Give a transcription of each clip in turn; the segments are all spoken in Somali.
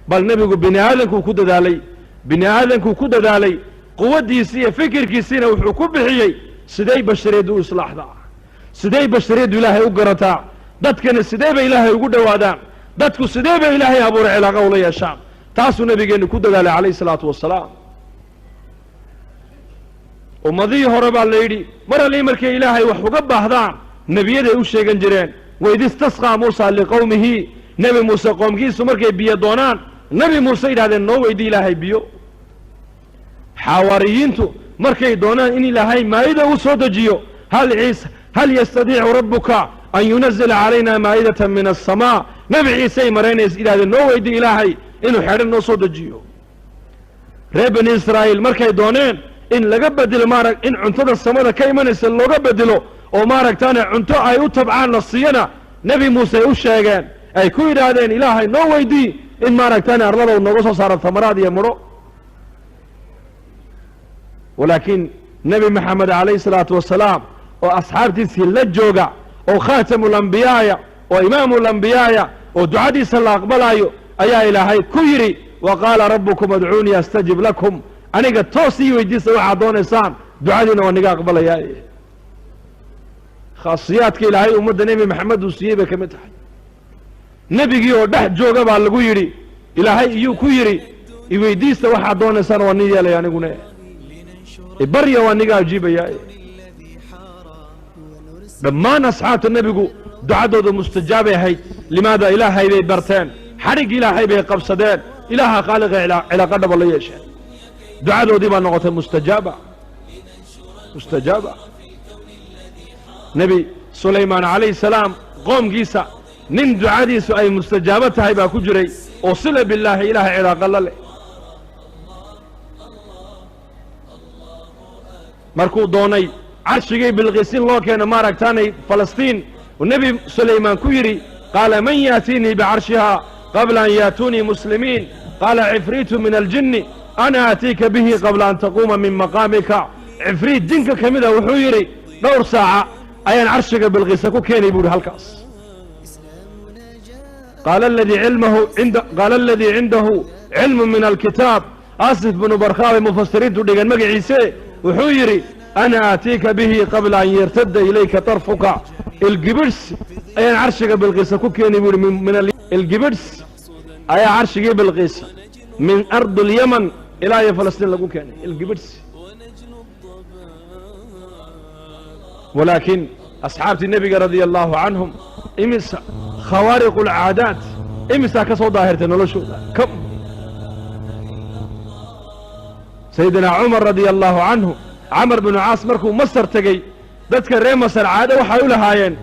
bal nebigu bini aadamku ku dadaalay quwaddiisa iyo fikirkiisina wuxuu ku bixiyey siday bashariyaddu u islaaxdaa, siday bashariyaddu ilaahay u garataa, dadkana sidee bay ilaahay ugu dhowaadaan, dadku sidee bay ilaahay abuuray cilaaqa ula yeeshaan. taasuu nabigeennu ku dadaalay calayhi salaatu wasalaam. ummadihii hore baa la yidhi mar allii markay ilaahay wax uga baahdaan nebiyaday u sheegan jireen. waid istasqaa muusa liqowmihi, nebi muuse qoomkiisu markay biyo doonaan nebi muuse yidhahdeen noo weydii ilaahay biyo. xawaariyiintu markay doonaan in ilaahay maa'ida u soo dejiyo hal yastadiicu rabbuka an yunazila calayna maa'idatan min aلsamaa, nebi ciisey maraynays yidhahdeen noo weydii ilaahay inuu xedhan noo soo dejiyo. reer bani israa'iil markay dooneen in laga bedelo in cuntada samada ka imanaysa looga bedelo oo maaragtaane cunto ay u tabcaan la siiyana nebi muuse ay u sheegeen, ay ku yidhaahdeen ilaahay noo weydii in maaragtaane arlada u nooga soo saaro tamaraad iyo mudho. walaakiin nebi maxamed calayhi salaatu wasalaam oo asxaabtiisii la jooga oo khaatamulambiyaaya oo imaamulambiyaaya oo ducadiisa la aqbalaayo ayaa ilaahay ku yidhi wa qaala rabbukum adcuunii astajib lakum, aniga toos ii weydiisa waxaad doonaysaan ducadiina waa niga aqbalayaa. khaasiyaadka ilaahay ummadda nebi maxamed uu siiyey bay ka mid tahay. nebigii oo dhex jooga baa lagu yidhi ilaahay iyuu ku yidhi iweydiista waxaad doonaysaan waa nin yeelaya aniguna barya waa niga ajiibaya. dhammaan asxaabta nebigu ducadooda mustajaabay ahayd. limaada? ilaahay bay barteen, xadhig ilaahay bay qabsadeen, ilaaha khaaliqa cilaaqa dhaba la yeesheen, ducadoodii baa noqotay mustajaaba. nebi sulaymaan calayhi salaam qoomkiisa nin ducadiisu ay mustajaabo tahay baa ku jiray oo sila billaahi ilaahay cilaaqa la leh. markuu doonay carshigii bilqiisin loo keena maaragtaanay falastiin oo nebi sulaymaan ku yidhi qaala man yaatiinii bicarshihaa qabla an yaatuunii muslimiin qaala cifriitu min aljinni ana aatiika bihi qabla an taquuma min maqaamika. cifriit jinka ka mida wuxuu yidhi dhowr saaca ayaan carshiga bilqiisa ku keenay buu yidhi halkaas. qaala aladii cindahu cilmu min alkitaab, asif binu barkhaa bay mufasiriintu dhigeen magaciise, wuxuu yidhi ana aatiika bihi qabla an yartadda ilayka tarfuka. ilgibidhs ayaan carshiga bilqiisa ku keenay buu yidhi. ilgibidhs ayaa carshigii bilqiisa min ardi lyaman ilaa iyo falastiin lagu keenay. ilgibidhs. walaakiin asxaabtii nebiga radia allaahu canhum imisa khawaariqu alcaadaat imisaa ka soo daahirtay noloshooda. sayidina cumar radia allaahu canhu, camar binu caas markuu masar tegey, dadka reer masar caado waxay u lahaayeen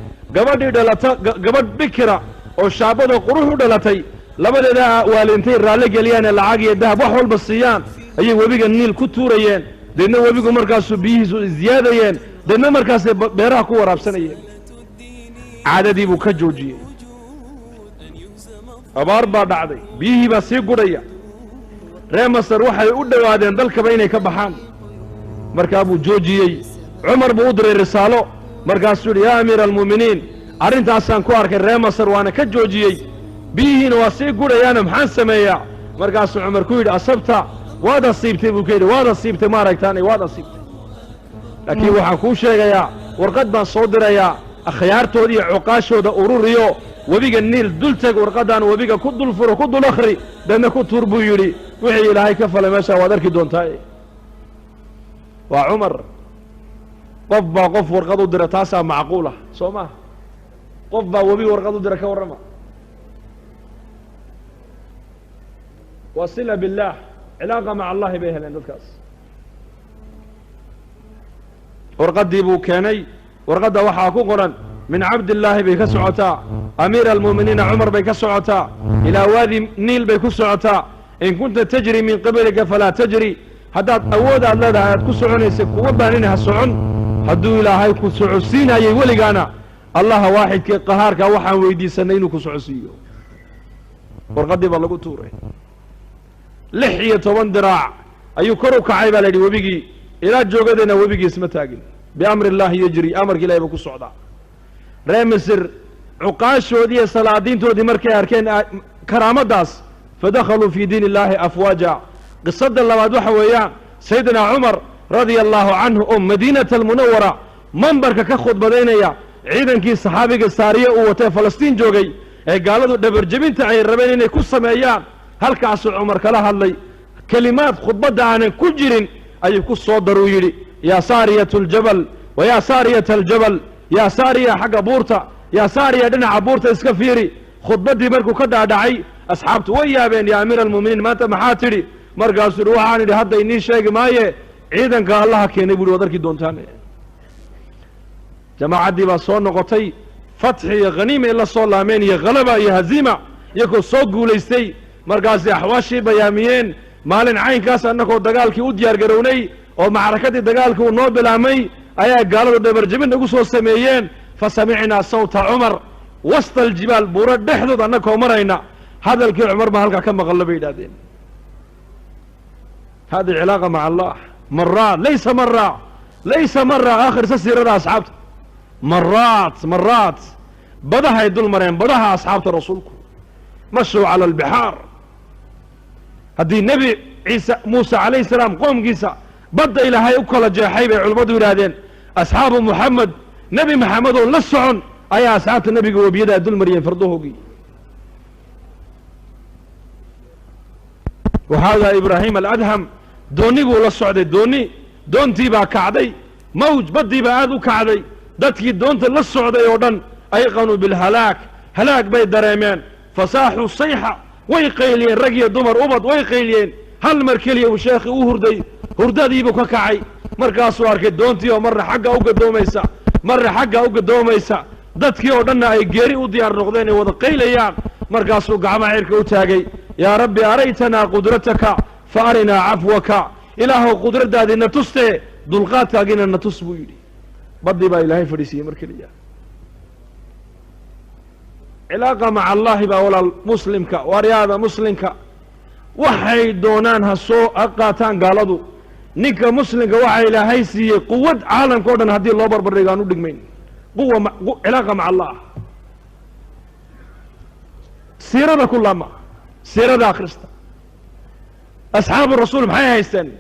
gabadh bikira oo shaabada qurux u dhalatay labadeeda waalintay raalli geliyaane lacag iyo dahab wax walba siiyaan ayay webiga niil ku tuurayeen. deedna webigu markaasuu biyihiisu ziyaadayeen, deedna markaasay beeraha ku waraabsanayeen. caadadii buu ka joojiyey. abaar baa dhacday, biyihii baa sii gudhaya. reer masar waxay u dhowaadeen dalkaba inay ka baxaan. markaa buu joojiyey. cumar buu u diray risaalo, markaasuu yidhi yaa amiira almu'miniin, arrintaasaan ku arkay reer masar waana ka joojiyey, biyihiina waa sii gudhayaana maxaan sameeyaa? markaasuu cumar ku yidhi asabta, waad asiibtay buu ka yidhi, waad asiibtay maaragtaanay waad asiibtay. laakiin waxaan kuu sheegayaa warqad baan soo dirayaa, akhyaartooda iyo cuqaashooda ururiyo webiga niil dul teg, warqaddaan webiga ku dul furo, ku dul akhri, deedna ku tuur buu yidhi. wixii ilaahay ka falay meeshaa waad arki doontaa. waa cumar. qof baa qof warqad u dira, taasaa macquula soo maaha? qof baa webi warqad u dira, ka warrama. waa sila billaah, cilaaqa maca allahi bay heleen dadkaas. warqaddii buu keenay. warqadda waxaa ku qoran min cabdillaahi bay ka socotaa, amiira almu'miniina cumar bay ka socotaa, ilaa waadi niil bay ku socotaa. in kunta tajri min qablika falaa tajri, haddaad awood aad leedahay aad ku soconaysa kuga baanina ha socon. hadduu ilaahay ku socodsiinayay weligaana allaha waaxidkee qahaarka waxaan weydiisanay inuu ku socodsiiyo. warqaddii baa lagu tuuray. 16 diraac ayuu kor u kacay baa la yidhi webigii, ilaa joogadeena webigii isma taagin. biamri illaahi yajri, amarka ilahay buu ku socdaa. reer misir cuqaashoodii iyo salaadiintoodii markay arkeen karaamaddaas فدخلوا في دين الله أفواجا. قصة اللواد وحويان سيدنا عمر رضي الله عنه مدينة المنورة منبرك كخد بدينيا عيدا كي صحابي السارية ووتي فلسطين جوغي قالوا دبر جبين تعين ربين إني كسا ميان هل كعسو عمر كلاها اللي كلمات خطبة عن كل جرين أي كسو ضروري يا سارية الجبل ويا سارية الجبل يا سارية حق بورتا يا سارية دنا عبورتا اسكفيري خطبتي مركو كدا دعي أصحابت ويا بين يا أمير المؤمنين ما تمحاتري مرقاس روحاني لهذا إني شيء مايه عيدا قال الله كيني بقول ودرك دونتاني جماعة دي بصون نقطي فتح يا غنيمة إلا صول لامين يا غلبة يا هزيمة يكو صوق وليستي مرقاس أحواشي بياميين مالن عين كاس أنكو دقالكي وديار قروني ومعركة دقالكي ونوبل عمي أيا قالوا دبر جبن نقصوا السميين فسمعنا صوت عمر وسط الجبال بورد بحدد أنكو مرينا هذا الكي عمر ما هلقا كم غلبي دادين. هذه علاقة مع الله مرات ليس مرة آخر سسير أصحابته مرات بدها يدل مرين بدها أصحاب رسولكم مشوا على البحار. هذه النبي عيسى موسى عليه السلام قوم قيسى بدأ إلى هاي أكل جاحيب علمدوا إلى أصحاب محمد نبي محمد لسعن أي أصحاب النبي قوة بيدا يدل مرين فردوه قي. وهذا إبراهيم الأدهم دوني بولا السعودي دونتي با كعدي موج بدي بعادو كعدي دتكي دونت للسعودي ودن أيقنوا بالهلاك هلاك بي دريمين فصاحوا الصيحة ويقيلين رقي دمر أبض ويقيلين هل مركلي وشيخي هردادي بو كعي مركاسو أركي دونتي ومر حقا أوقا دوميسا دتكي ودن أي جيري وديار نقدين وذا قيليان مركاسو قعما عيرك وتاقي يا ربي أريتنا قدرتك فأرنا عفوك إله قدرت هذه نتسته دلقات أجينا نتسبو يدي بدي با إلهي فريسي مركلية علاقة مع الله با ولا مسلمك ورياضة مسلمك وحي دونانها سوء أقاتان قالدو نيكا مسلمك وحي إلهي سي قوة عالم كودن هدي الله بربرقانو دقمين علاقة مع الله سيرة كلها ما سيرة آخرستا أصحاب الرسول محيها يستني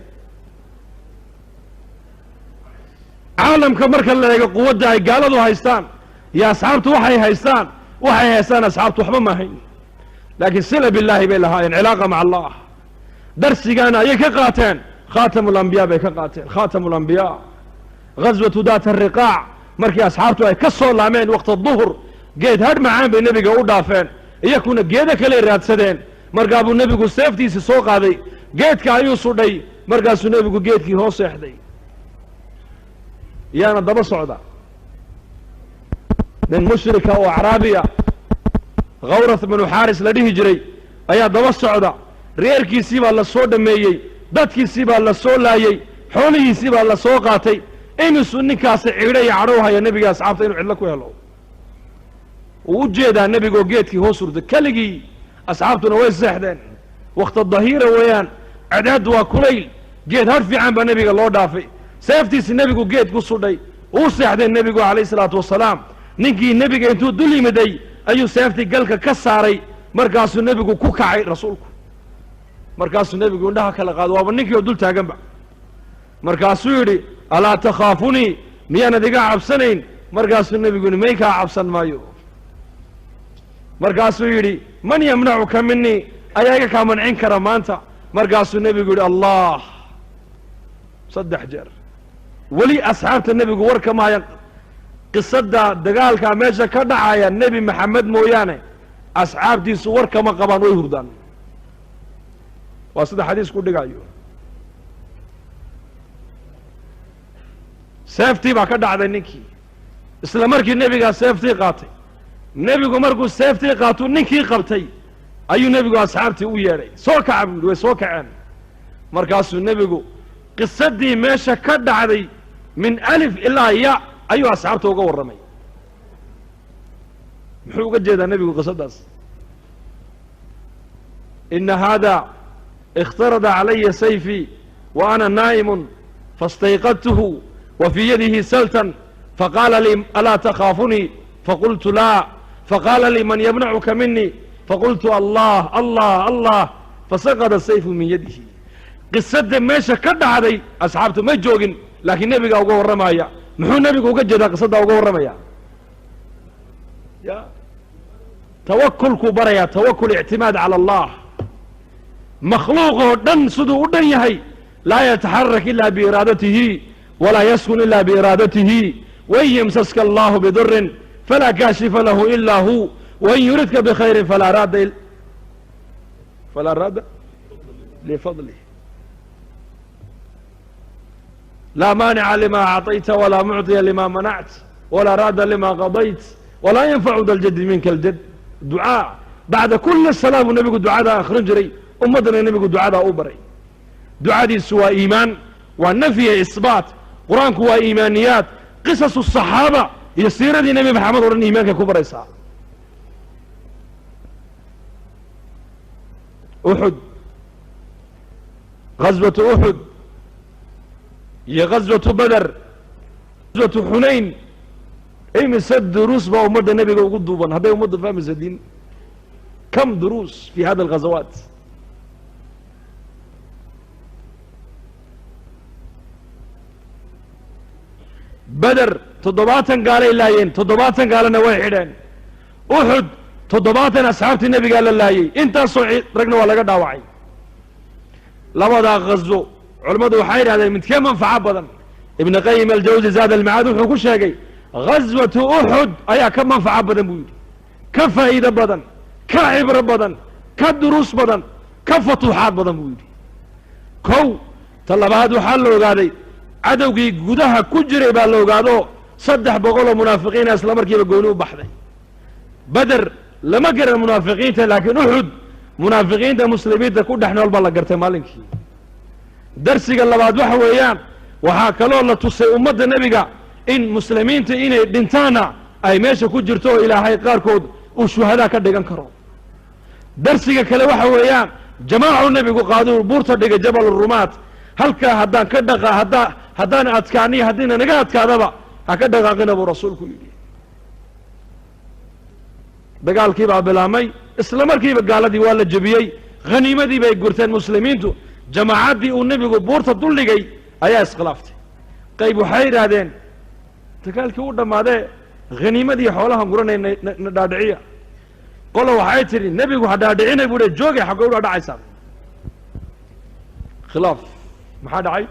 عالم كمركا اللي قوة داي قالوا هايستان يا أصحابته وحي هايستان أصحابته وحبا ما هين لكن سلة بالله بيلا هاين علاقة مع الله درسي قانا يكقاتين خاتم الأنبياء بيكقاتين خاتم الأنبياء غزوة ذات الرقاع مركي أصحابته يكسوا الأمين وقت الظهر قيد هاد معان بالنبي قوضا فين يكون قيدك اللي راد سدين مرقابو النبي قو سيفتي سوق هذي قيدك أيو صدي مرقاسو النبي قو قيدك هو سيحدي يانا دبا صعدا من مشركة وعرابية غورث بن حارس لديه جري أيا دبا صعدا ريركي سيبا الله سو دميي دادكي سيبا الله سو لايي حولي سيبا الله سو قاتي إنو سنكاس عيري عروها يا نبي أصحابته إنو عدلكو يهلو وجيدا النبي قو قيدك هو سرد كالقي أصحابتنا وين سحدين وقت الظهيرة ويان عداد وكليل قيد هرفي عن بنبي الله دافي سيفتي النبي قو قيد قصو دي وسحدين النبي قو عليه الصلاة والسلام نيكي النبي انتو دلي مدي أيو سيفتي قلك كساري مركاسو النبي قو كوكعي رسولكو مركاسو النبي قو اندها كالقاد وابا نيكي ودول تاقنبع مركاسو يري ألا تخافوني ميانا ديقا عبسنين مركاسو النبي قو ميكا عبسن مايو مركاسو يري من يمنعك مني أياك منعين كرمانتا مركاسو النبي يقول الله صدح جر ولي أصحابت النبي يقول ورك ما قصة دقالك ميشا كدعايا النبي محمد موياني أصحاب دي سور كما قبان ويهردان وصد حديث كل دقايو سيفتي با كدع نيكي اسلامركي النبي قال سيفتي قاتي النبي مركو سيفتي قاتو نيكي قبتي أيو نبي أصحابتي وياري سوكا عبد وسوكا عن مركاسو النبي قصة دي ماشا كد عدي من ألف إلى ياء أيو أصحابته وقور رمي محو قد جيدا النبي قصة داس إن هذا اخترد علي سيفي وأنا نائم فاستيقظته وفي يده سلتا فقال لي ألا تخافني فقلت لا فقال لي من يمنعك مني فقلت الله الله الله فسقط السيف من يده قصة ماشا كدع علي أصحابته ما جوجن لكن نبي قاوة ورمايا محو نبي قاوة جدا قصة قاوة ورمايا يا توكل كبريا توكل اعتماد على الله مخلوقه دن صدو دن يهي لا يتحرك إلا بإرادته ولا يسكن إلا بإرادته وإن يمسسك الله بضر فلا كاشف له إلا هو وإن يردك بخير فلا راد لفضله لا مانع لما أعطيت ولا معطي لما منعت ولا راد لما قضيت ولا ينفع ذا الجد منك الجد دعاء بعد كل السلام النبي يقول دعاء آخر جري أمتنا النبي يقول دعاء أوبري دعاء دي سوى إيمان والنفي إثبات قرآن هو إيمانيات قصص الصحابة يسير دي نبي محمد ورن إيمانك كبر إساء أحد غزوة أحد هي غزوة بدر غزوة حنين أي مسد دروس بأمد النبي يقول دوبا هذا أمد فهم الدين كم دروس في هذه الغزوات بدر تضباطا قال إلايين تضباطا قال نواحدين أحد تضباطا أصحابت النبي قال إلايين انت صعيد رقنا ولا قد داوعي لما دا غزو علماء وحير هذا من كم منفعة بدن ابن قيم الجوزي زاد المعاد وحكو شاقي غزوة أحد أيا كم منفعة بدن بويد كفائدة بدن كعبر بدن كدروس بدن كفتوحات بدن بويد كو طلبات وحلو قادي cadowgii gudaha ku jiray baa la ogaado 300 munaafiqiin isla markiiba gooni u baxday badr lama garan munaafiqiinta laakiin uhud munaafiqiinta muslimiinta ku dhaxnool baa la gartay maalinkii darsiga labaad waxa weeyaan waxa kaloo la tusay ummadda nabiga in muslimiinta inay dhintaana ay meesha ku jirto ilaahay qaarkood uu shuhada ka dhigan karo darsiga kale waxa weeyaan jamaacu nabigu qaado buurta dhigay jabal rumaat halka haddaan ka dhaqa haddaan adkaaniyo haddiina naga adkaadaba ha ka dhaqaaqina buu rasuulku yidhi dagaalkii baa bilaamay isla markiiba gaaladii waa la jebiyey khaniimadii bay gurteen muslimiintu jamaacaddii uu nebigu buurta duldhigay ayaa iskhilaaftay qayb waxay yidhaahdeen dagaalkii u dhammaadee khaniimadii xoolahan guranay na dhaadhiciya qola waxay tidhi nebigu ha dhaadhicinay buu joogay xaggoo u dhaadhacaysaa khilaaf maxaa dhacay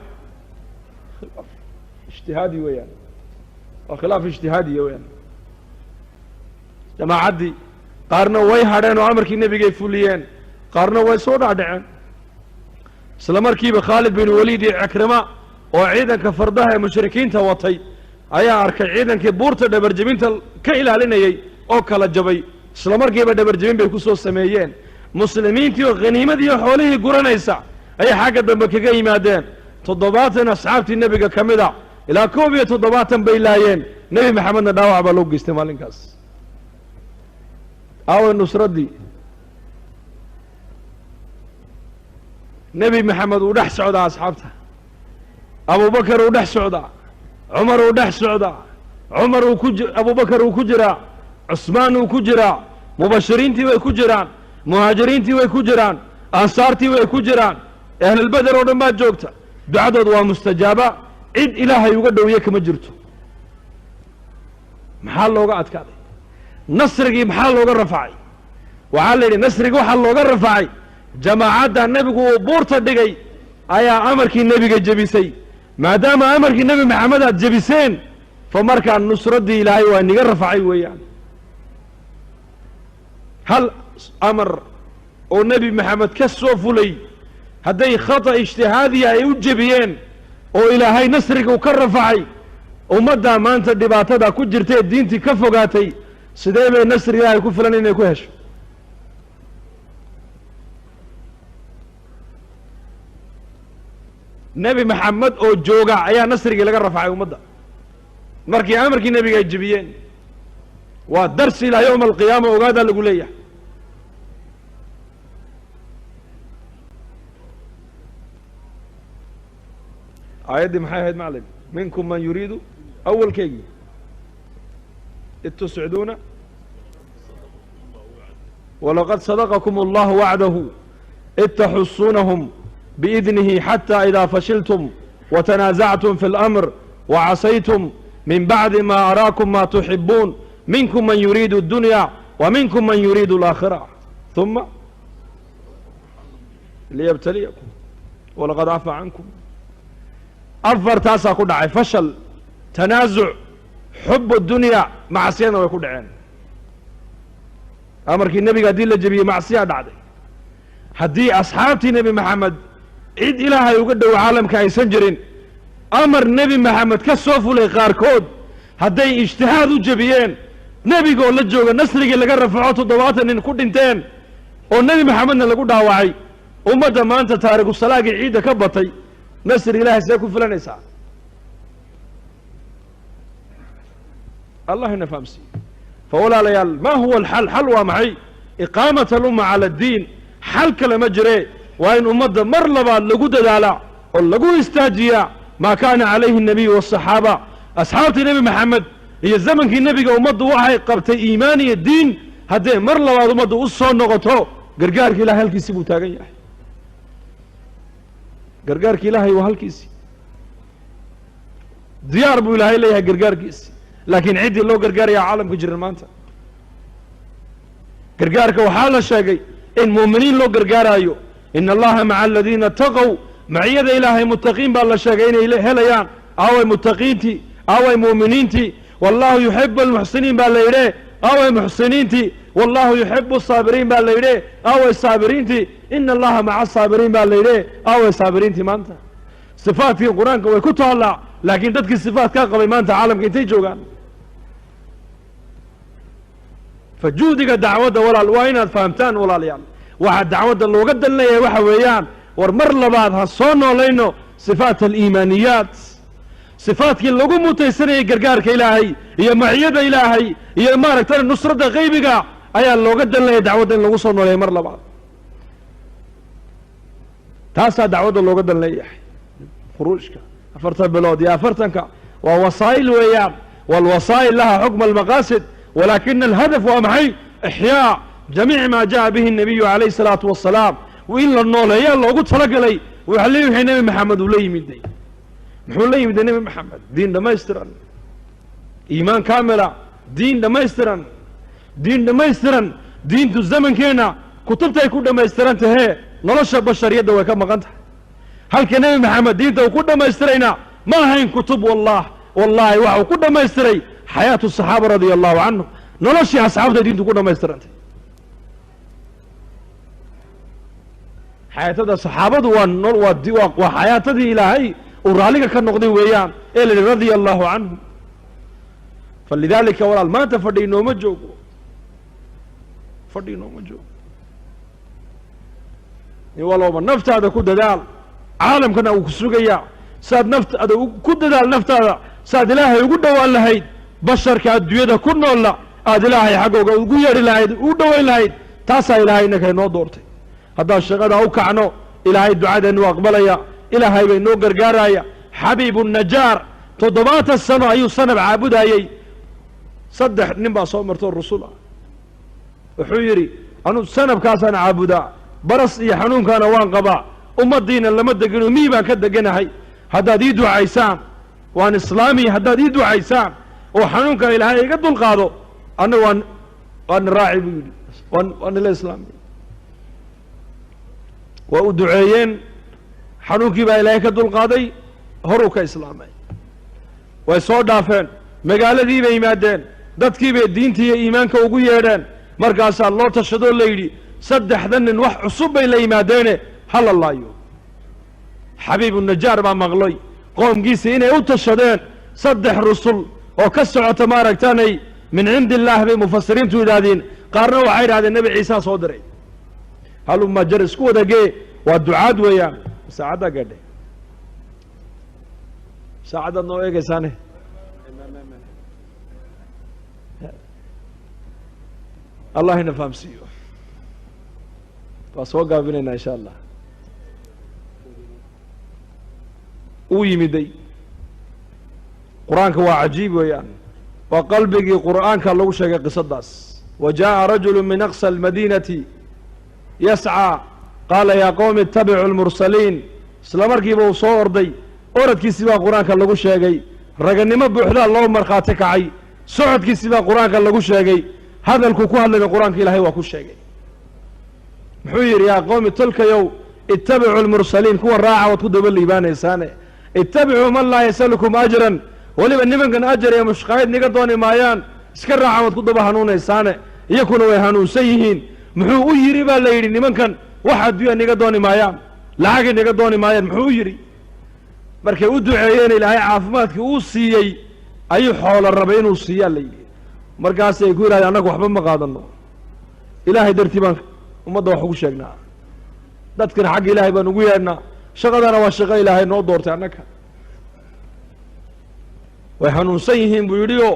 khilaaf ijtihaadi weeyaan waa khilaaf ijtihaadiya weeyaan jamaacaddii qaarna way hadheen oo amarkii nebigay fuliyeen qaarna way soo dhaadhaceen isla markiiba khaalid bin waliid iyo cikrima oo ciidanka fardaha ee mushrikiinta watay ayaa arkay ciidankii buurta dhabarjebinta ka ilaalinayay oo kala jabay isla markiiba dhabarjebin bay ku soo sameeyeen muslimiintii oo khaniimadii oo xoolihii guranaysa ayay xagga dambe kaga yimaadeen 70 asxaabtii nebiga ka mid a ilaa 71 bay laayeen nebi maxamedna dhaawac baa loo geystay maalinkaas aawe nusraddii nebi maxamed uu dhex socdaa asxaabta abubakar uu dhex socdaa cumar uu dhex socdaa abubakar uu ku jiraa cusmaan uu ku jiraa mubashiriintii way ku jiraan muhaajiriintii way ku jiraan ansaartii way ku jiraan ahlulbeder oo dhan baa joogta ducadood waa mustajaaba cid ilaahay uga dhowiye kama jirto maxaa looga adkaaday nasrigii maxaa looga rafacay waxaa la yidhi nasrigii waxaa looga rafacay jamaacadda nebigu uu buurta dhigay ayaa amarkii nebiga jebisay maadaama amarkii nebi maxamed aad jebiseen fa markaa nusraddii ilaahay waa niga rafacay weeyaan hal amar oo nebi maxamed ka soo fulay hadday khata ijtihaadiya ay u jebiyeen oo ilaahay nasriga uu ka rafacay ummaddaa maanta dhibaatada ku jirtae diintii ka fogaatay sidee bay nasri ilaahay ku filan inay ku hesho nebi maxamed oo jooga ayaa nasrigii laga rafacay ummadda markii amarkii nebiga ay jebiyeen waa darsi ilaa yowma alqiyaama ogaadaa lagu leeyahay آيدي محاي هيد معلم منكم من يريد أول كيجي إذ تسعدون ولقد صدقكم الله وعده إذ تحصونهم بإذنه حتى إذا فشلتم وتنازعتم في الأمر وعصيتم من بعد ما أراكم ما تحبون منكم من يريد الدنيا ومنكم من يريد الآخرة ثم ليبتليكم ولقد عفى عنكم. أفر تاسا كدعي فشل تنازع حب الدنيا معصينا ويكون عين أمرك النبي قادين لجبيه معصية دعدي هدي أصحابتي نبي محمد عيد إلهي يقدوا عالم كاي سنجرين أمر نبي محمد كسوفوا لي قاركود هدي اجتهادوا جبيين نبي قول لجوغا نسرق اللي قرر فعوته ضواتا إن كود انتين والنبي محمد لقود داوعي أمدا ما أنت تارق الصلاة عيدة كبطي نسر إلهي سيكون فلان إساء الله هنا فامسي فولا ليال ما هو الحل؟ حلوة معي إقامة الأمة على الدين حل كلمة جري وإن أمدا مرلبا لقود دالا ولقود استاجيا ما كان عليه النبي والصحابة أصحاب النبي محمد هي الزمن كي النبي أمدا وحي قبت إيماني الدين هدي مرلبا أمدا أصول نغطو قرقارك إلهي هلكي سيبو تاقيا قرقارك إلهي وهلكيسي ديار بو إلهي ليها قرقاركيسي لكن عدي لو قرقار يا عالم كجر المانتا قرقارك وحالة شاقي إن مؤمنين لو قرقار أيو إن الله مع الذين اتقوا معيد إلهي متقين بالله شاقين إليه هليان أوي متقينتي أوي مؤمنينتي والله يحب المحسنين بالله إليه أوي محسنينتي والله يحب الصابرين بالله إليه أوي صابرينتي إن الله مع الصابرين بالله إليه أوي صابرينتي ما أنت صفات في القرآن كوي كتو الله لكن تدك الصفات كاقبي ما أنت عالم كنتي جوغان فجودك دعوة ولا الوين فهمتان ولا ليال واحد دعوة اللي وقد لنا وحويان ورمر لبعض هالصون ولينو صفات الإيمانيات صفات اللي قموا تيسري قرقارك إلهي هي معيدة إلهي هي مارك ترى نصرة غيبك أي اللي وقد لنا دعوة اللي وصلنا لها مر لبعض تاسع دعوة اللي وقد لنا خروجك أفرت البلاد يا أفرتنك ووسائل ويام والوسائل لها حكم المقاصد ولكن الهدف هو معي إحياء جميع ما جاء به النبي عليه الصلاة والسلام وإلا النول يا الله قلت فرق لي ويحليه حين نبي محمد ولي مدي محول لي مدي نبي محمد دين ده ما يسترن إيمان كاملة دين ده ما يسترن دين ده ما يسترن دين دو الزمن كينا كتبت يكون ده ما يسترن تهي نلش البشرية ده وكما قنت هل كان نبي محمد دين ده وكل ده ما يسترينا ما هين كتب والله وحو كل ده ما يستري حياة الصحابة رضي الله عنهم نلش أصحاب ده دين ده كل ده ما يسترن حياة الصحابة وحياة إلهي ورالك كان نقضي ويان إلا رضي الله عنهم فلذلك ولا ما تفردي نوم الجوق فردي نوم الجوق والله ما نفت هذا كود دال عالم كنا وكسرقيا ساد نفت هذا كود دال نفت هذا ساد إلهي يقول والله هيد بشر كأدوية كنا ولا أد إلهي حقه وقوير إلهي ودوا إلهي تاسع إلهي إنك نو دورتي هذا الشغل أو كعنو إلهي الدعاء إنه أقبليا إلهي بينو قرقارايا حبيب النجار تضبات السنة أيو سنة بعابدها أي صدح نبا صومرتو الرسول وحيري أنو سنة بكاسنا عابدا برس إيا حنون كان وانقبا الدين اللي مدقنو ميبا كدقنا هاي هذا دي دعايسان وان إسلامي هذا دي دعايسان وحنون كان إلهي يقدو القاضو أنا وان راعي بيولي وان الإسلامي وأدعيين حنوكي با إلهي كدو القاضي هروك إسلامي ويسو دافين مقالة دي بإيمادين دادكي بي دينتي إيمانك وقو يهدين مركاسا الله تشهدو الليلي صدح ذنن وح عصوب بي لإيمادين هل الله يو حبيب النجار با مغلي قوم قيسي إني تشهدين صدح رسول وكسعوا تمارك تاني من عند الله بمفسرين تودادين قارنوا عير هذا النبي عيسى صدري هلو ما جرس كو دقي والدعاء ويان ساعدة قدي ساعدة نوعي كسانه الله نفهم سيو فاسوقا بيننا إن شاء الله ويمدي قرآنك هو عجيب ويان وقلبك قرآنك لو شيء قصة داس وجاء رجل من أقصى المدينة يسعى قال يا قوم اتبعوا المرسلين سلامركي بو سو أردي أردكي سبا قرآن كان لغو شاقي رقني ما بوحدا اللهم مرخاتك عي سعودكي سبا قرآن كان لغو شاقي هذا الكوكوها لنا قرآن كي لهي وكو شاقي محوير يا قوم تلك يو اتبعوا المرسلين كوا الراعة وتكدوا بالليبان إنساني اتبعوا من لا يسألكم أجرا ولما نمن كان أجر يا مشقايد نقدوني مايان اسكر راعة وتكدوا بهانون إنساني يكونوا يهانون سيهين محو يري بالليل نمن كان واحد بيا نقدوني مايان لعاقي نقدوني مايان محو يري markay u duceeyeen ilaahay caafimaadkii uu siiyey ayuu xoolo rabay inuu siiyaa la yidhi markaasay ku yidhahdeen annagu waxba ma qaadano ilaahay dartii baan ummadda wax ugu sheegnaa dadkana xagga ilaahay baan ugu yeedhnaa shaqadana waa shaqo ilaahay noo doortay annaga way hanuunsan yihiin buu yidhi oo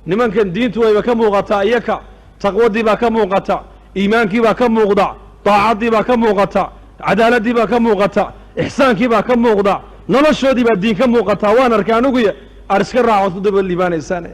nimankan diintu wayba ka muuqataa iyaka taqwadii baa ka muuqata iimaankii baa ka muuqda daacaddii baa ka muuqata cadaaladdii baa ka muuqata ixsaankii baa ka muuqda noloshoodii baa diin ka muuqataa waan arkay anuguya aad iska raacood ku daba liibaanaysaan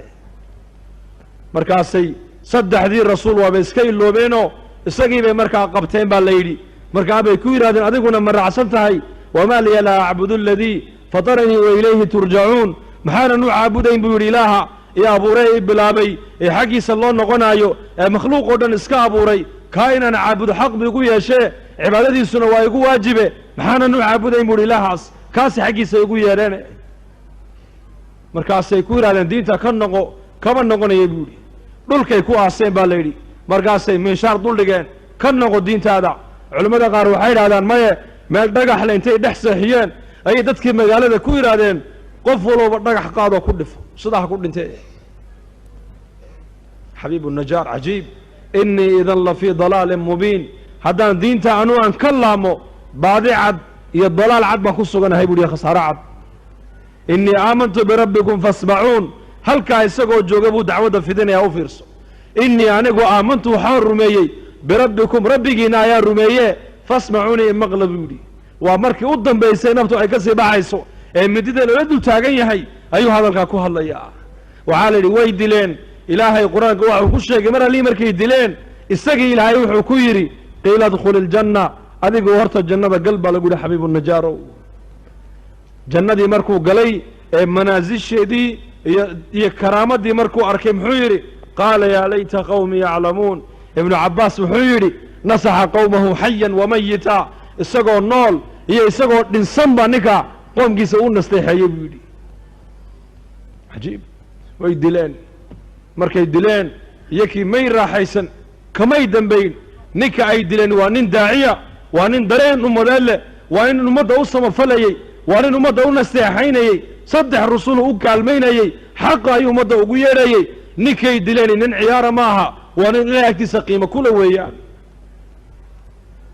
markaasay saddexdii rasuul waabay iska iloobeenoo isagii bay markaa qabteen baa la yidhi markaa bay ku yidhahdeen adiguna ma raacsan tahay wamaa liya laa acbudu aladii fataranii wa ilayhi turjacuun maxaanan u caabudayn buu yidhi ilaaha ee abuuray i bilaabay ee xaggiisa loo noqonaayo ee makhluuq oo dhan iska abuuray kaa inaan caabudo xaq bu igu yeeshee cibaadadiisuna waa igu waajibe maxaanan u caabudayn buu yidhi ilaahaas kaasi xaggiisa igu yeedheen markaasay ku yidhahdeen diinta ka noqo kama noqonaya buu yidhi dhulkay ku aaseen baa la yidhi markaasay miishaar dul dhigeen ka noqo diintaada culimmada qaar waxay yidhahdaan maye meel dhagaxle intay dhex seexiyeen ayay dadkii magaalada ku yidhaahdeen qof walooba dhagax qaadoo ku dhifo sidaa ha ku dhintee xabiibu najaar cajiib innii idan la fii dalaalin mubiin haddaan diinta anuu aan ka laamo baadi cad iyo dalaal cad baan ku suganahay buu yihi khasaaro cad innii aamantu birabbikum fasmacuun halkaa isagoo jooga buu dacwadda fidinayaa u fiirso innii anigu aamantu waxaan rumeeyey birabbikum rabbigiina ayaa rumeeye fasmacuunii imaqla buu yidhi waa markii u dambaysay naftu ay ka sii baxayso ee midida loola dul taagan yahay ayuu hadalkaa ku hadlayaa waxaa la yidhi way dileen ilaahay qur-aanka waxuu ku sheegay mar allii markay dileen isagii ilaahay wuxuu ku yidhi qiila adkhuli iljanna adigu horta jannada gal baa lagu yidhi xabiibu najaarow jannadii markuu galay ee manaasisheedii iyo karaamadii markuu arkay muxuu yidhi qaala yaa layta qawmi yaclamuun ibnu cabbaas wuxuu yidhi nasaxa qowmahu xayan wamayita isagoo nool iyo isagoo dhinsan baa ninka qoomkiisa u nasteexeeyey buu yidhi cajiib way dileen markay dileen iyakii may raaxaysan kamay dambayn ninka ay dileen waa nin daaciya waa nin dareen ummadeed leh waa nin ummadda u samafalayey waa nin ummadda u nasteexaynayey saddex rusulu u kaalmaynayey xaqa ayuu ummadda ugu yeedhayey ninkay dileen nin ciyaara ma aha waa nin ilahay agtiisa qiimo kula weeyaan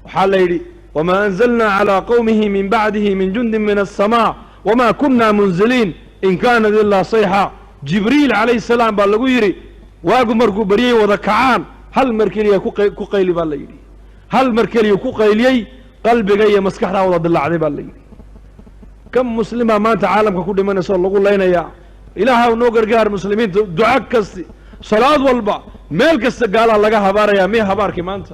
waxaa la yidhi wamaa anzalnaa calaa qowmihi min bacdihi min jundin min aلsamaa wamaa kunna munziliin in kaanat ilaa sayxa jibriil calayhi salaam baa lagu yidhi waagu markuu baryey wada kacaan hal mar keliya ku qayli baa la yidhi hal mar keliya ku qayliyey qalbiga iyo maskaxdaa wada dilaacday baa la yidhi kam muslimaa maanta caalamka ku dhimanaysa oo lagu laynayaa ilaahaw noo gargaar muslimiinta duca kasti salaad walba meel kasta gaalaa laga habaarayaa miya habaarkii maanta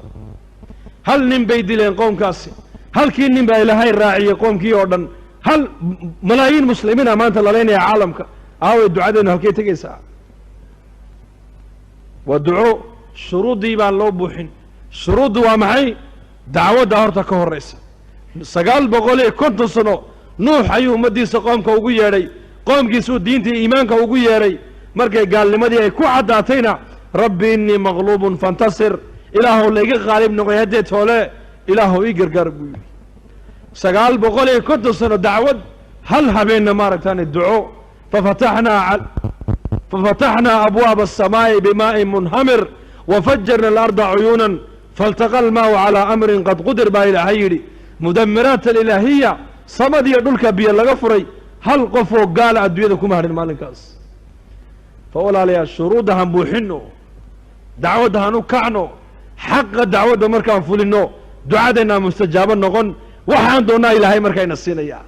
hal nin bay dileen qoomkaasi halkii nin baa ilaahay raaciyey qoomkii oo dhan hal malaayiin muslimiina maanta la laynaya caalamka aaway ducadeennu halkay tegaysaa waa duco shuruuddii baan loo buuxin shuruuddu waa maxay dacwadda horta ka horraysa 950 sano nuux ayuu ummaddiisa qoomka ugu yeedhay qoomkiisuu diintii iimaanka ugu yeedhay markay gaalnimadii ay ku caddaatayna rabbi innii maqluubun fantasir ilaahow layga qaalib noqoy haddee toole ilaahow ii gargaar buu yidhi 950 sano dacwad hal habeenna maaragtaane duco ففتحنا أبواب السماء بماء منهمر وفجرنا الأرض عيونا فالتقى الماء على أمر قد قدر با إلهي مدمرات الإلهية صمد يدلك بي اللغفري هل قفوا قال أدويدكم هذا المالكاس فأولا لي شروطها بوحنو دعوتها نكعنو حق دعوة مركان فولنو دعادنا مستجابا نغن وحان دونا إلهي مركان السينية